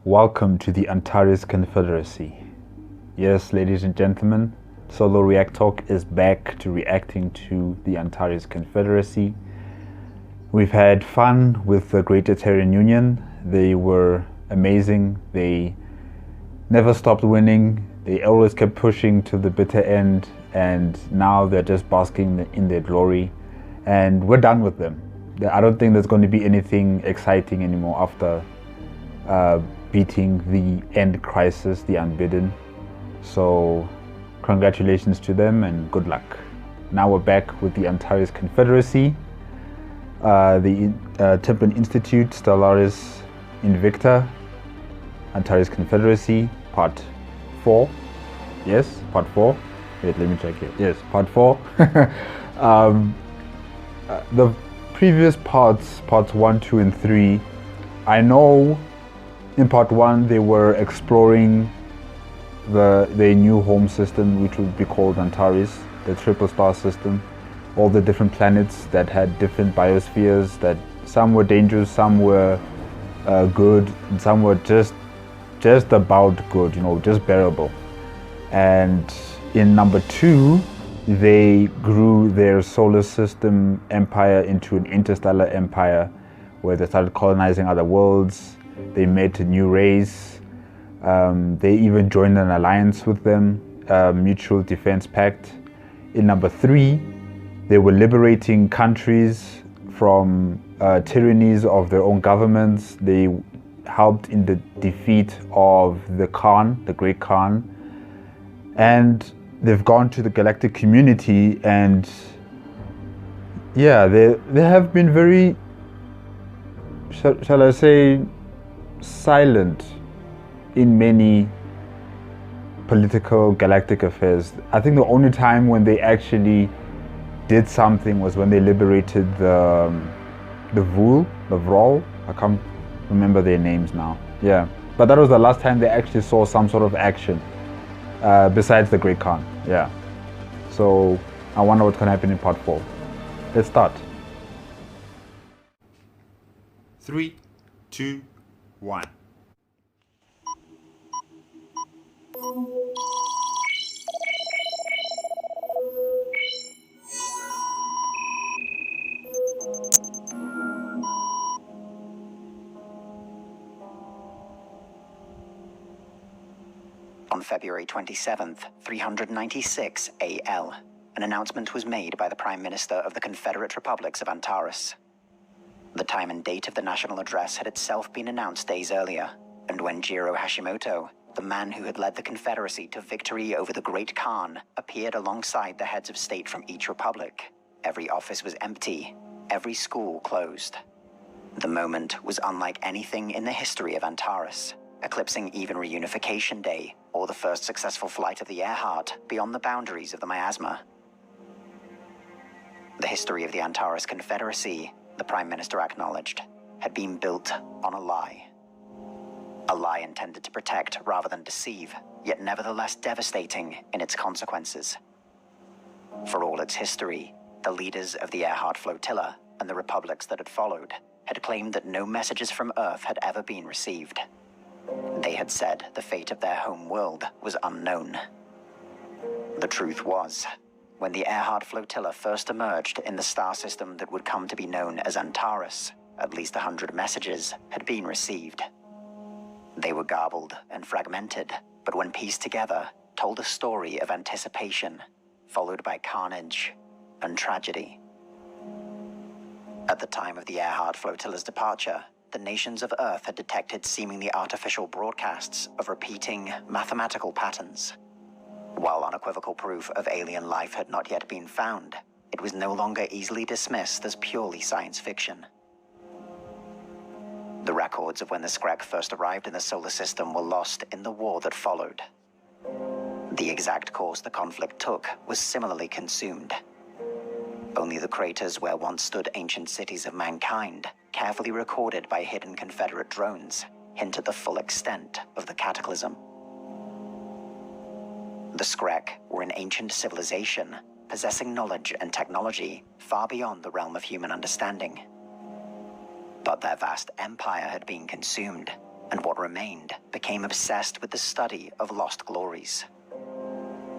Welcome to the Antares Confederacy. Yes, ladies and gentlemen, Solo ReacTalk is back to reacting to the Antares Confederacy. We've had fun with the Great Terran Union. They were amazing. They never stopped winning. They always kept pushing to the bitter end, and now they're just basking in their glory. And we're done with them. I don't think there's going to be anything exciting anymore after beating the end crisis, the unbidden. So congratulations to them and good luck. Now we're back with the Antares Confederacy, the Templin Institute, Stellaris Invicta, Antares Confederacy, part 4. Yes, part 4. Wait, let me check here. Yes, part 4. The previous parts 1, 2, and 3, I know in part 1 they were exploring their new home system, which would be called Antares, the triple star system, all the different planets that had different biospheres, that some were dangerous, some were good, and some were just about good, just bearable. And in number 2, they grew their solar system empire into an interstellar empire where they started colonizing other worlds. They met a new race. They even joined an alliance with them, Mutual Defense Pact. In number 3, they were liberating countries from tyrannies of their own governments. They helped in the defeat of the Khan, the Great Khan. And they've gone to the galactic community, and yeah, they have been very, shall I say, silent in many political galactic affairs. I think the only time when they actually did something was when they liberated the Vrol. I can't remember their names now. Yeah, but that was the last time they actually saw some sort of action besides the Great Khan. Yeah, so I wonder what's going to happen in part 4. Let's start. 3, 2, 1. On February 27th, 396 AL, an announcement was made by the Prime Minister of the Confederate Republics of Antares. The time and date of the national address had itself been announced days earlier, and when Jiro Hashimoto, the man who had led the Confederacy to victory over the Great Khan, appeared alongside the heads of state from each republic, every office was empty, every school closed. The moment was unlike anything in the history of Antares, eclipsing even Reunification Day or the first successful flight of the Earhart beyond the boundaries of the miasma. The history of the Antares Confederacy, the Prime Minister acknowledged, had been built on a lie. A lie intended to protect rather than deceive, yet nevertheless devastating in its consequences. For all its history, the leaders of the Earhart flotilla and the republics that had followed had claimed that no messages from Earth had ever been received. They had said the fate of their home world was unknown. The truth was, when the Earhart flotilla first emerged in the star system that would come to be known as Antares, at least 100 messages had been received. They were garbled and fragmented, but when pieced together, told a story of anticipation, followed by carnage and tragedy. At the time of the Earhart flotilla's departure, the nations of Earth had detected seemingly artificial broadcasts of repeating mathematical patterns. While unequivocal proof of alien life had not yet been found, it was no longer easily dismissed as purely science fiction. The records of when the Skrek first arrived in the solar system were lost in the war that followed. The exact course the conflict took was similarly consumed. Only the craters where once stood ancient cities of mankind, carefully recorded by hidden Confederate drones, hint at the full extent of the cataclysm. The Skrek were an ancient civilization, possessing knowledge and technology far beyond the realm of human understanding. But their vast empire had been consumed, and what remained became obsessed with the study of lost glories.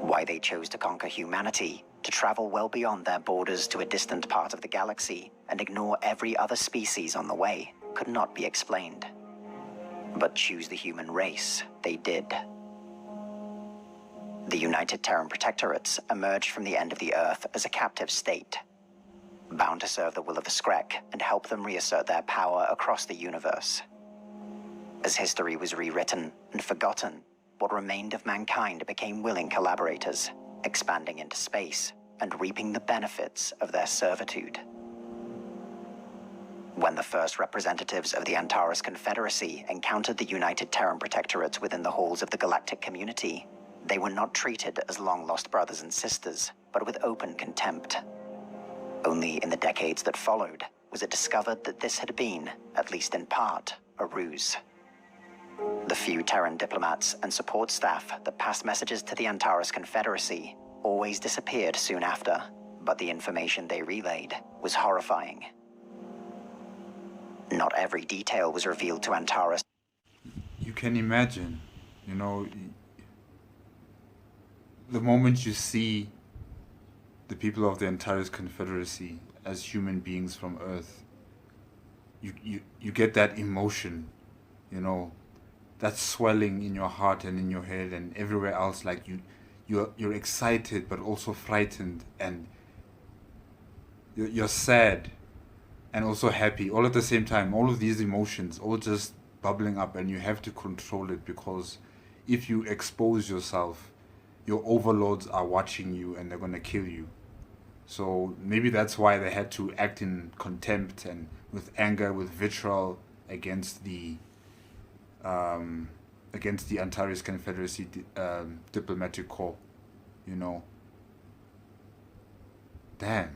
Why they chose to conquer humanity, to travel well beyond their borders to a distant part of the galaxy and ignore every other species on the way, could not be explained. But choose the human race, they did. The United Terran Protectorates emerged from the end of the Earth as a captive state, bound to serve the will of the Skrek and help them reassert their power across the universe. As history was rewritten and forgotten, what remained of mankind became willing collaborators, expanding into space and reaping the benefits of their servitude. When the first representatives of the Antares Confederacy encountered the United Terran Protectorates within the halls of the galactic community, they were not treated as long-lost brothers and sisters, but with open contempt. Only in the decades that followed was it discovered that this had been, at least in part, a ruse. The few Terran diplomats and support staff that passed messages to the Antares Confederacy always disappeared soon after, but the information they relayed was horrifying. Not every detail was revealed to Antares. You can imagine, you know, the moment you see the people of the Antares Confederacy as human beings from Earth, you get that emotion, you know, that swelling in your heart and in your head and everywhere else. Like you're excited but also frightened, and you're sad and also happy all at the same time. All of these emotions all just bubbling up, and you have to control it, because if you expose yourself, your overlords are watching you and they're going to kill you. So maybe that's why they had to act in contempt and with anger, with vitriol against the Antares Confederacy diplomatic corps, you know. Damn.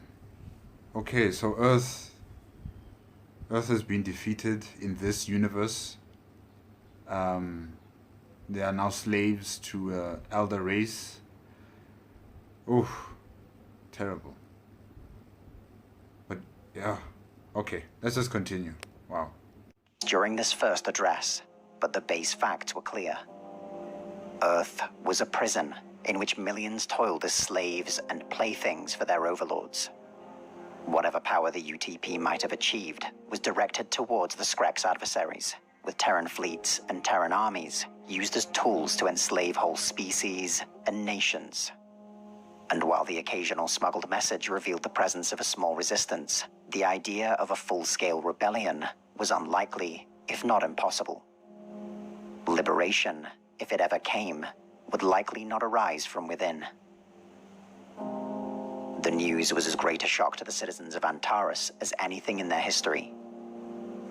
Okay, so Earth has been defeated in this universe. They are now slaves to elder race. Oof, terrible. But yeah, okay, let's just continue. Wow. During this first address, but the base facts were clear. Earth was a prison in which millions toiled as slaves and playthings for their overlords. Whatever power the UTP might have achieved was directed towards the Skrek's adversaries, with Terran fleets and Terran armies used as tools to enslave whole species and nations. And while the occasional smuggled message revealed the presence of a small resistance, the idea of a full-scale rebellion was unlikely, if not impossible. Liberation, if it ever came, would likely not arise from within. The news was as great a shock to the citizens of Antares as anything in their history.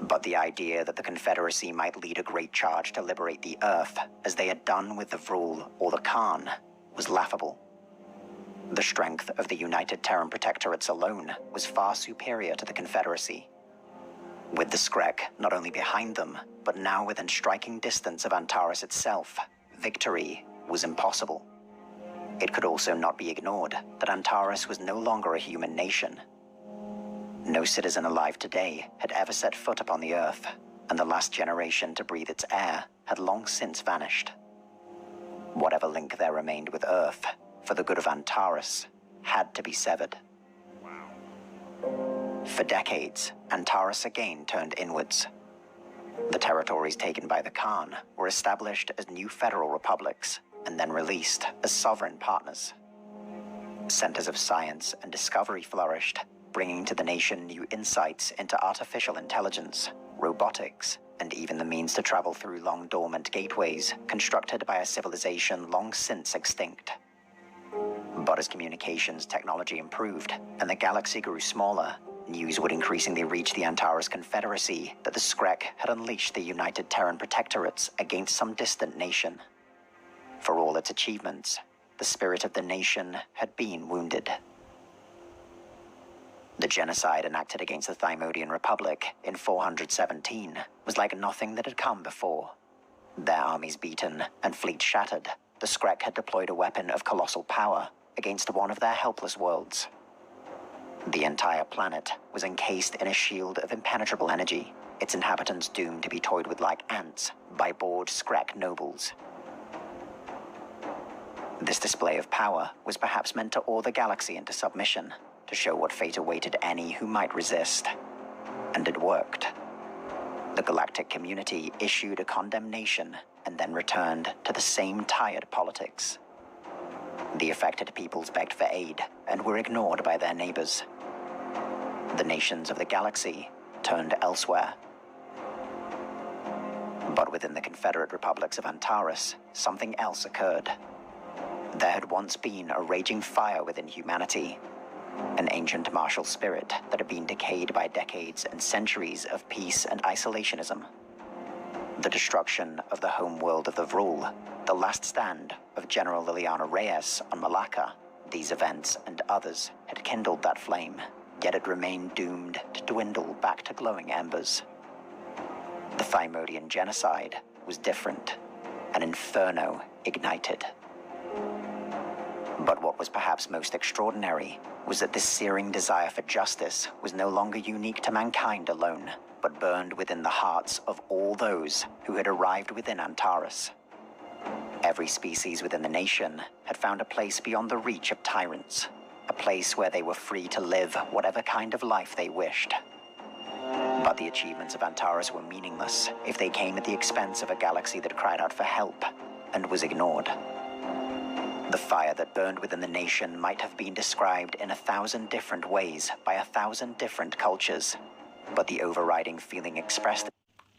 But the idea that the Confederacy might lead a great charge to liberate the Earth, as they had done with the Vrul or the Khan, was laughable. The strength of the United Terran Protectorates alone was far superior to the Confederacy. With the Skrek not only behind them, but now within striking distance of Antares itself, victory was impossible. It could also not be ignored that Antares was no longer a human nation. No citizen alive today had ever set foot upon the Earth, and the last generation to breathe its air had long since vanished. Whatever link there remained with Earth, for the good of Antares, had to be severed. For decades, Antares again turned inwards. The territories taken by the Khan were established as new federal republics and then released as sovereign partners. Centers of science and discovery flourished, bringing to the nation new insights into artificial intelligence, robotics, and even the means to travel through long dormant gateways constructed by a civilization long since extinct. But as communications technology improved and the galaxy grew smaller, news would increasingly reach the Antares Confederacy that the Skrek had unleashed the United Terran Protectorates against some distant nation. For all its achievements, the spirit of the nation had been wounded. The genocide enacted against the Thymodian Republic in 417 was like nothing that had come before. Their armies beaten and fleets shattered, the Skrek had deployed a weapon of colossal power against one of their helpless worlds. The entire planet was encased in a shield of impenetrable energy, its inhabitants doomed to be toyed with like ants by bored Skrek nobles. This display of power was perhaps meant to awe the galaxy into submission, to show what fate awaited any who might resist. And it worked. The galactic community issued a condemnation and then returned to the same tired politics. The affected peoples begged for aid and were ignored by their neighbors. The nations of the galaxy turned elsewhere. But within the Confederate Republics of Antares, something else occurred. There had once been a raging fire within humanity, an ancient martial spirit that had been decayed by decades and centuries of peace and isolationism. The destruction of the home world of the Vrul, the last stand of General Liliana Reyes on Malacca, these events and others had kindled that flame, yet it remained doomed to dwindle back to glowing embers. The Thymodian genocide was different, an inferno ignited. But what was perhaps most extraordinary was that this searing desire for justice was no longer unique to mankind alone, but burned within the hearts of all those who had arrived within Antares. Every species within the nation had found a place beyond the reach of tyrants, a place where they were free to live whatever kind of life they wished. But the achievements of Antares were meaningless if they came at the expense of a galaxy that cried out for help and was ignored. The fire that burned within the nation might have been described in 1,000 different ways by 1,000 different cultures, but the overriding feeling expressed...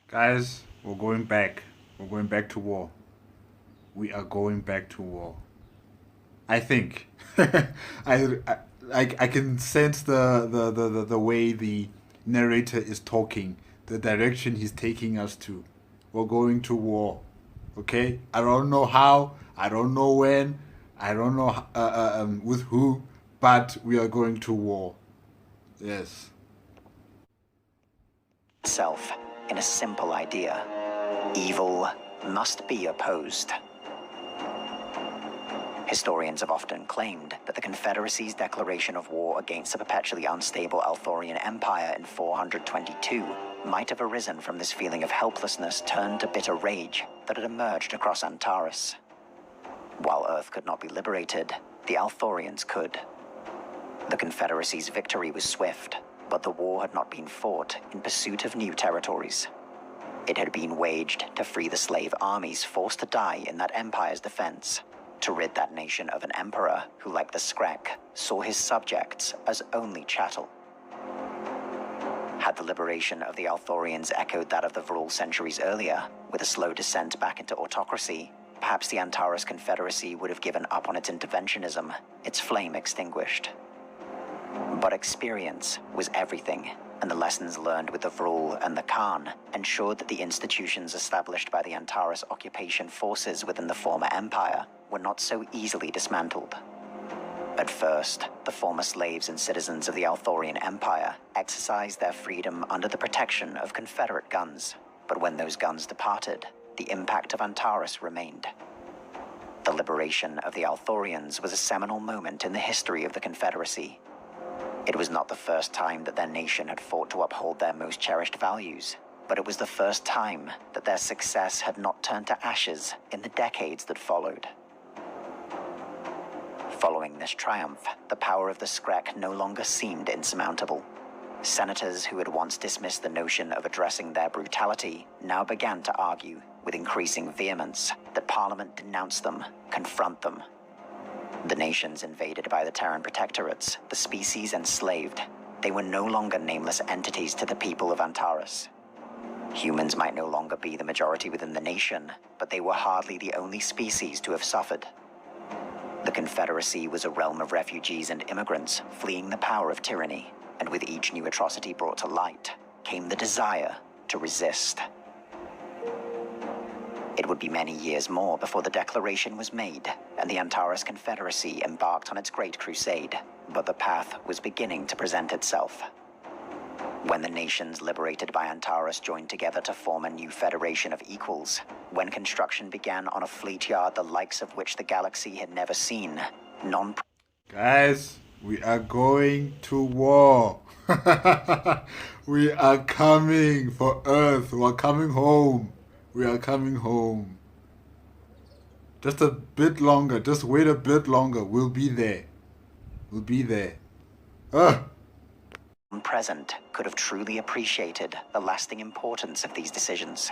Guys, we're going back. We're going back to war. We are going back to war. I think. I can sense the way the narrator is talking, the direction he's taking us to. We're going to war. Okay? I don't know how, I don't know when, I don't know with who, but we are going to war. Yes. ...itself in a simple idea. Evil must be opposed. Historians have often claimed that the Confederacy's declaration of war against the perpetually unstable Althorian Empire in 422 might have arisen from this feeling of helplessness turned to bitter rage that had emerged across Antares. While Earth could not be liberated, the Althorians could. The Confederacy's victory was swift, but the war had not been fought in pursuit of new territories. It had been waged to free the slave armies forced to die in that empire's defense, to rid that nation of an emperor who, like the Skrek, saw his subjects as only chattel. Had the liberation of the Althorians echoed that of the Vrul centuries earlier, with a slow descent back into autocracy, perhaps the Antares Confederacy would have given up on its interventionism, its flame extinguished. But experience was everything, and the lessons learned with the Vrul and the Khan ensured that the institutions established by the Antares occupation forces within the former empire were not so easily dismantled. At first, the former slaves and citizens of the Althorian Empire exercised their freedom under the protection of Confederate guns, but when those guns departed, the impact of Antares remained. The liberation of the Althorians was a seminal moment in the history of the Confederacy. It was not the first time that their nation had fought to uphold their most cherished values, but it was the first time that their success had not turned to ashes in the decades that followed. Following this triumph, the power of the Skrek no longer seemed insurmountable. Senators who had once dismissed the notion of addressing their brutality now began to argue, with increasing vehemence, that Parliament denounce them, confront them. The nations invaded by the Terran protectorates, the species enslaved, they were no longer nameless entities to the people of Antares. Humans might no longer be the majority within the nation, but they were hardly the only species to have suffered. The Confederacy was a realm of refugees and immigrants fleeing the power of tyranny, and with each new atrocity brought to light came the desire to resist. It would be many years more before the declaration was made, and the Antares Confederacy embarked on its great crusade, but the path was beginning to present itself. When the nations liberated by Antares joined together to form a new federation of equals, when construction began on a fleet yard the likes of which the galaxy had never seen, Guys, We are going to war. We are coming for Earth. We are coming home. We are coming home. Just a bit longer. Just wait a bit longer. We'll be there. We'll be there. Present could have truly appreciated the lasting importance of these decisions.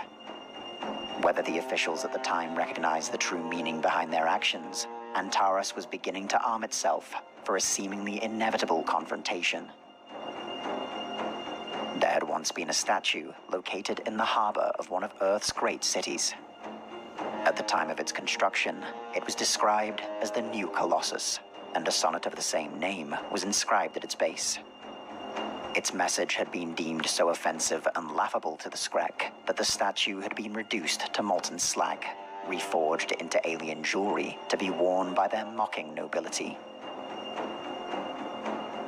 Whether the officials at the time recognized the true meaning behind their actions, Antares was beginning to arm itself for a seemingly inevitable confrontation. There had once been a statue located in the harbor of one of Earth's great cities. At the time of its construction, it was described as the New Colossus, and a sonnet of the same name was inscribed at its base. Its message had been deemed so offensive and laughable to the Skrek that the statue had been reduced to molten slag, reforged into alien jewelry to be worn by their mocking nobility.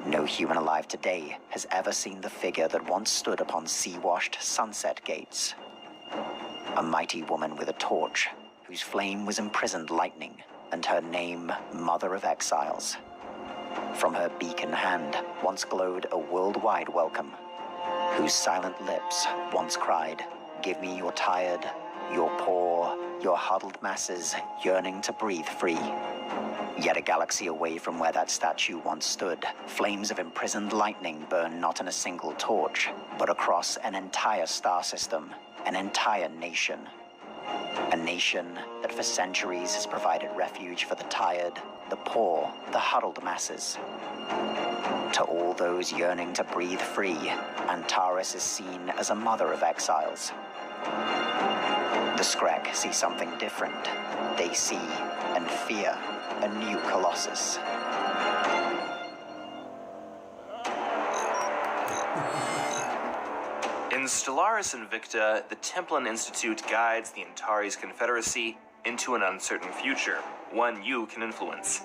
No human alive today has ever seen the figure that once stood upon sea-washed sunset gates. A mighty woman with a torch, whose flame was imprisoned lightning, and her name Mother of Exiles. From her beacon hand once glowed a worldwide welcome, whose silent lips once cried, "Give me your tired, your poor, your huddled masses yearning to breathe free." Yet a galaxy away from where that statue once stood, flames of imprisoned lightning burn not in a single torch, but across an entire star system, an entire nation. A nation that for centuries has provided refuge for the tired, the poor, the huddled masses. To all those yearning to breathe free, Antares is seen as a mother of exiles. The Skrek see something different. They see and fear a new Colossus. In Stellaris Invicta, the Templin Institute guides the Antares Confederacy into an uncertain future, one you can influence.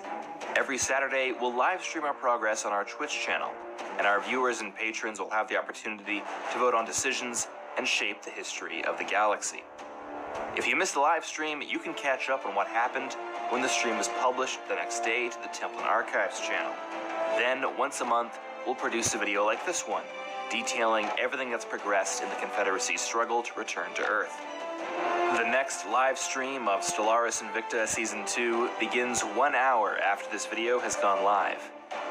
Every Saturday, we'll live stream our progress on our Twitch channel, and our viewers and patrons will have the opportunity to vote on decisions and shape the history of the galaxy. If you missed the live stream, you can catch up on what happened when the stream was published the next day to the Templin Archives channel. Then, once a month, we'll produce a video like this one, detailing everything that's progressed in the Confederacy's struggle to return to Earth. The next live stream of Stellaris Invicta Season 2 begins 1 hour after this video has gone live.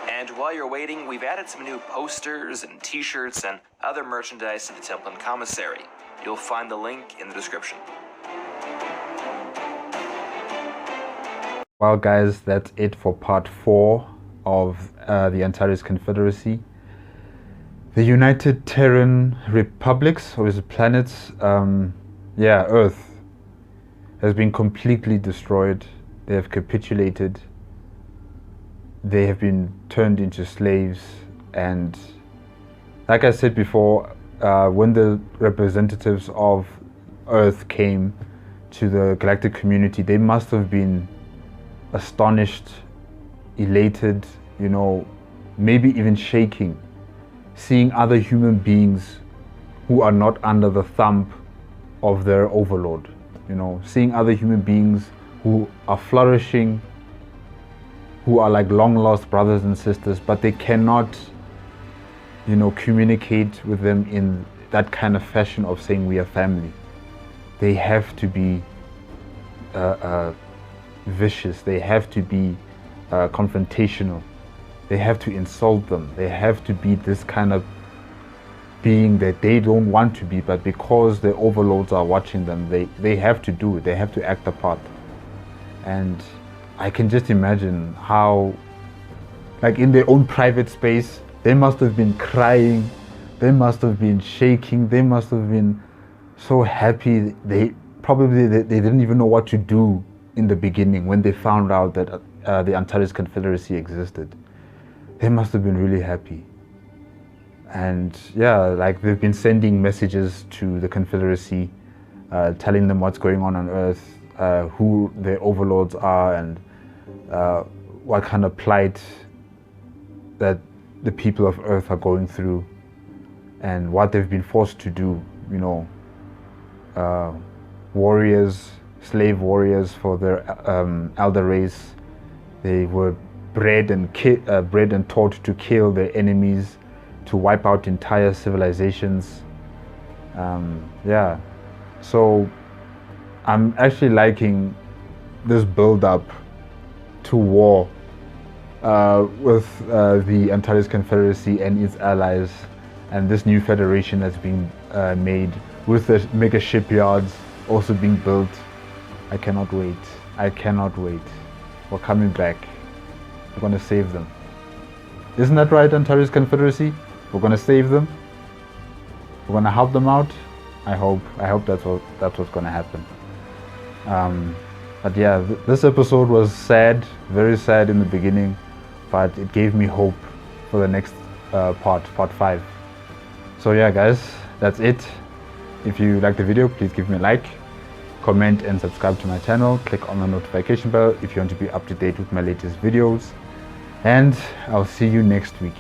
And while you're waiting, we've added some new posters and t-shirts and other merchandise to the Templin Commissary. You'll find the link in the description. Well, guys, that's it for part 4 of the Antares Confederacy. The United Terran Republics, or is it planets? Earth has been completely destroyed. They have capitulated. They have been turned into slaves. And like I said before, when the representatives of Earth came to the galactic community, they must have been astonished, elated, maybe even shaking, seeing other human beings who are not under the thumb of their overlord, seeing other human beings who are flourishing, who are like long lost brothers and sisters, but they cannot, communicate with them in that kind of fashion of saying we are family. They have to be vicious, they have to be confrontational, they have to insult them, they have to be this kind of being that they don't want to be, but because their overlords are watching them, they have to do it, they have to act a part. And I can just imagine how, like in their own private space, they must have been crying, they must have been shaking, they must have been so happy. They didn't even know what to do in the beginning when they found out that the Antares Confederacy existed. They must have been really happy. And yeah, like they've been sending messages to the Confederacy, telling them what's going on Earth, who their overlords are, and what kind of plight that the people of Earth are going through, and what they've been forced to do. Warriors, slave warriors for their elder race, they were bred and taught to kill their enemies, to wipe out entire civilizations. Yeah, so I'm actually liking this build-up to war with the Antares Confederacy and its allies, and this new federation that's being made with the mega shipyards also being built. I cannot wait. I cannot wait. We're coming back. We're gonna save them. Isn't that right, Antares Confederacy? We're gonna save them. We're gonna help them out. I hope that's what's gonna happen. But yeah, this episode was sad, very sad in the beginning, but it gave me hope for the next part 5. So yeah, guys, that's it. If you like the video, please give me a like, comment and subscribe to my channel. Click on the notification bell if you want to be up to date with my latest videos. And I'll see you next week.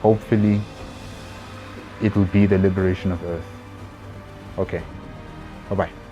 Hopefully, it will be the liberation of Earth. Okay, bye-bye.